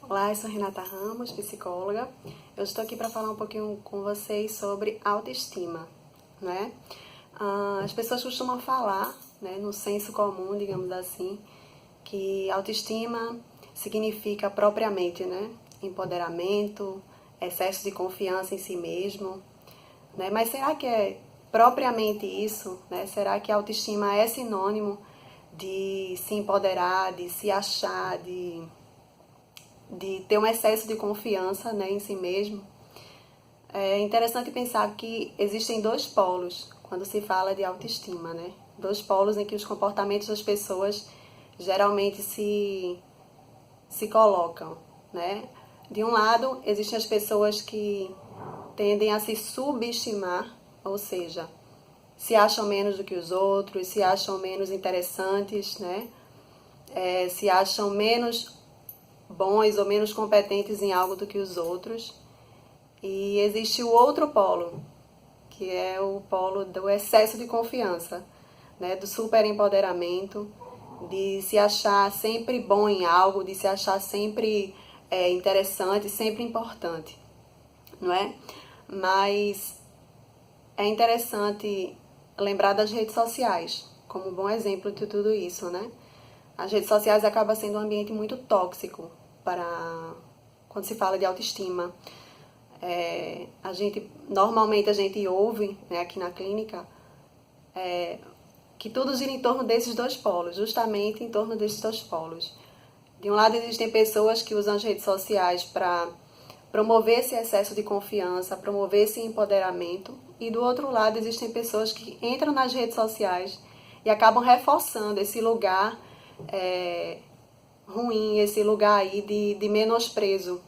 Olá, eu sou Renata Ramos, psicóloga. Eu estou aqui para falar um pouquinho com vocês sobre autoestima, né? As pessoas costumam falar, né, no senso comum, digamos assim, que autoestima significa propriamente, né, empoderamento, excesso de confiança em si mesmo, né? Mas será que é propriamente isso, né? Será que a autoestima é sinônimo de se empoderar, de se achar, de ter um excesso de confiança, né, em si mesmo? É interessante pensar que existem dois polos quando se fala de autoestima, né? Dois polos em que os comportamentos das pessoas geralmente se colocam, né? De um lado, existem as pessoas que tendem a se subestimar, ou seja, se acham menos do que os outros, se acham menos interessantes, né? Se acham menos bons ou menos competentes em algo do que os outros. E existe o outro polo, que é o polo do excesso de confiança, né? Do superempoderamento, de se achar sempre bom em algo, de se achar sempre interessante, sempre importante, não é? Mas é interessante lembrar das redes sociais como um bom exemplo de tudo isso, né? As redes sociais acabam sendo um ambiente muito tóxico para quando se fala de autoestima. Normalmente a gente ouve, né, aqui na clínica, que tudo gira em torno desses dois polos, justamente em torno desses dois polos. De um lado existem pessoas que usam as redes sociais para promover esse excesso de confiança, promover esse empoderamento, e do outro lado existem pessoas que entram nas redes sociais e acabam reforçando esse lugar ruim, esse lugar aí de menosprezo,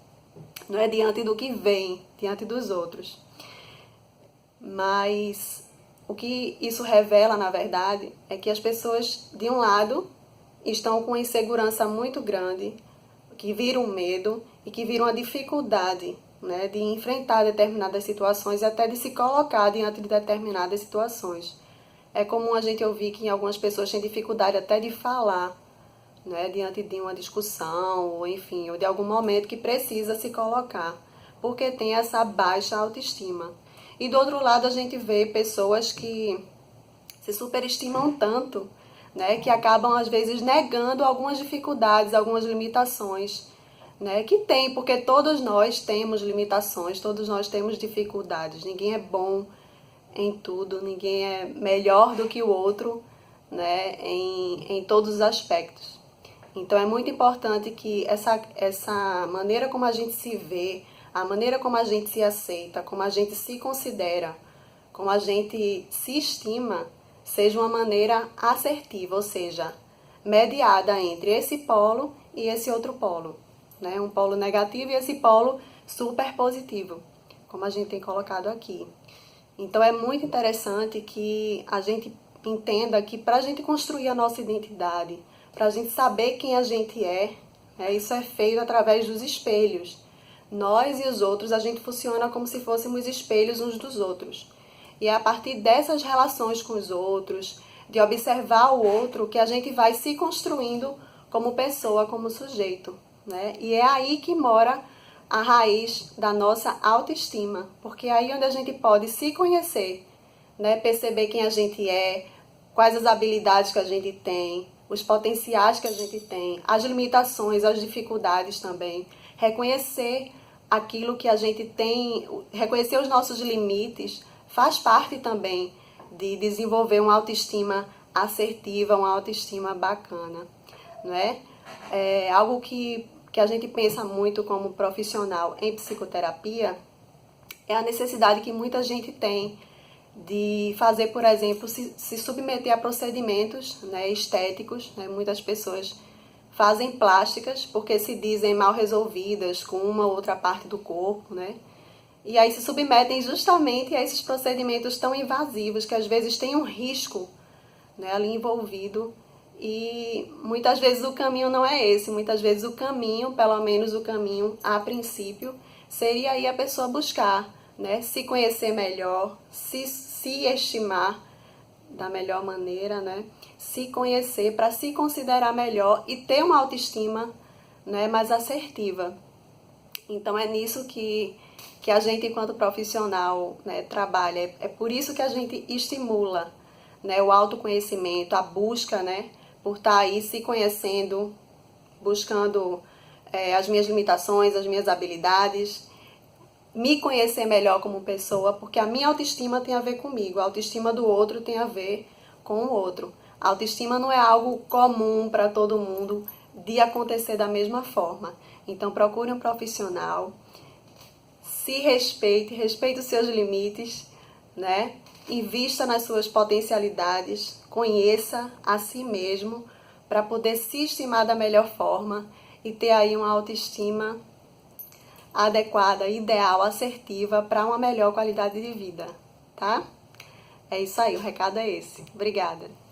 não é, diante do que vem, diante dos outros. Mas o que isso revela, na verdade, é que as pessoas, de um lado, estão com uma insegurança muito grande, que vira um medo e que vira uma dificuldade, né, de enfrentar determinadas situações e até de se colocar diante de determinadas situações. É comum a gente ouvir que algumas pessoas têm dificuldade até de falar, né, diante de uma discussão, ou enfim, ou de algum momento que precisa se colocar, porque tem essa baixa autoestima. E do outro lado a gente vê pessoas que se superestimam tanto, né, que acabam às vezes negando algumas dificuldades, algumas limitações, né, que tem, porque todos nós temos limitações, todos nós temos dificuldades. Ninguém é bom em tudo, ninguém é melhor do que o outro, né, em todos os aspectos. Então é muito importante que essa maneira como a gente se vê, a maneira como a gente se aceita, como a gente se considera, como a gente se estima, seja uma maneira assertiva, ou seja, mediada entre esse polo e esse outro polo, né? Um polo negativo e esse polo super positivo, como a gente tem colocado aqui. Então é muito interessante que a gente entenda que para a gente construir a nossa identidade, para a gente saber quem a gente é, isso é feito através dos espelhos. Nós e os outros, a gente funciona como se fôssemos espelhos uns dos outros. E é a partir dessas relações com os outros, de observar o outro, que a gente vai se construindo como pessoa, como sujeito, né? E é aí que mora a raiz da nossa autoestima, porque é aí onde a gente pode se conhecer, né? Perceber quem a gente é, quais as habilidades que a gente tem, os potenciais que a gente tem, as limitações, as dificuldades também, reconhecer aquilo que a gente tem, reconhecer os nossos limites, faz parte também de desenvolver uma autoestima assertiva, uma autoestima bacana, né? É algo que a gente pensa muito como profissional em psicoterapia é a necessidade que muita gente tem de fazer, por exemplo, se submeter a procedimentos, né, estéticos, né? Muitas pessoas fazem plásticas porque se dizem mal resolvidas com uma ou outra parte do corpo, né? E aí se submetem justamente a esses procedimentos tão invasivos que às vezes têm um risco, né, ali envolvido. E muitas vezes o caminho não é esse, muitas vezes o caminho, pelo menos o caminho a princípio, seria aí a pessoa buscar, né, se conhecer melhor, se estimar da melhor maneira, né, se conhecer para se considerar melhor e ter uma autoestima, né, mais assertiva. Então é nisso que a gente, enquanto profissional, né, trabalha. É por isso que a gente estimula, né, o autoconhecimento, a busca, né, por estar aí se conhecendo, buscando as minhas limitações, as minhas habilidades, me conhecer melhor como pessoa, porque a minha autoestima tem a ver comigo, a autoestima do outro tem a ver com o outro. A autoestima não é algo comum para todo mundo de acontecer da mesma forma. Então procure um profissional, se respeite, respeite os seus limites, né? Invista nas suas potencialidades, conheça a si mesmo para poder se estimar da melhor forma e ter aí uma autoestima adequada, ideal, assertiva para uma melhor qualidade de vida, tá? É isso aí, o recado é esse. Obrigada.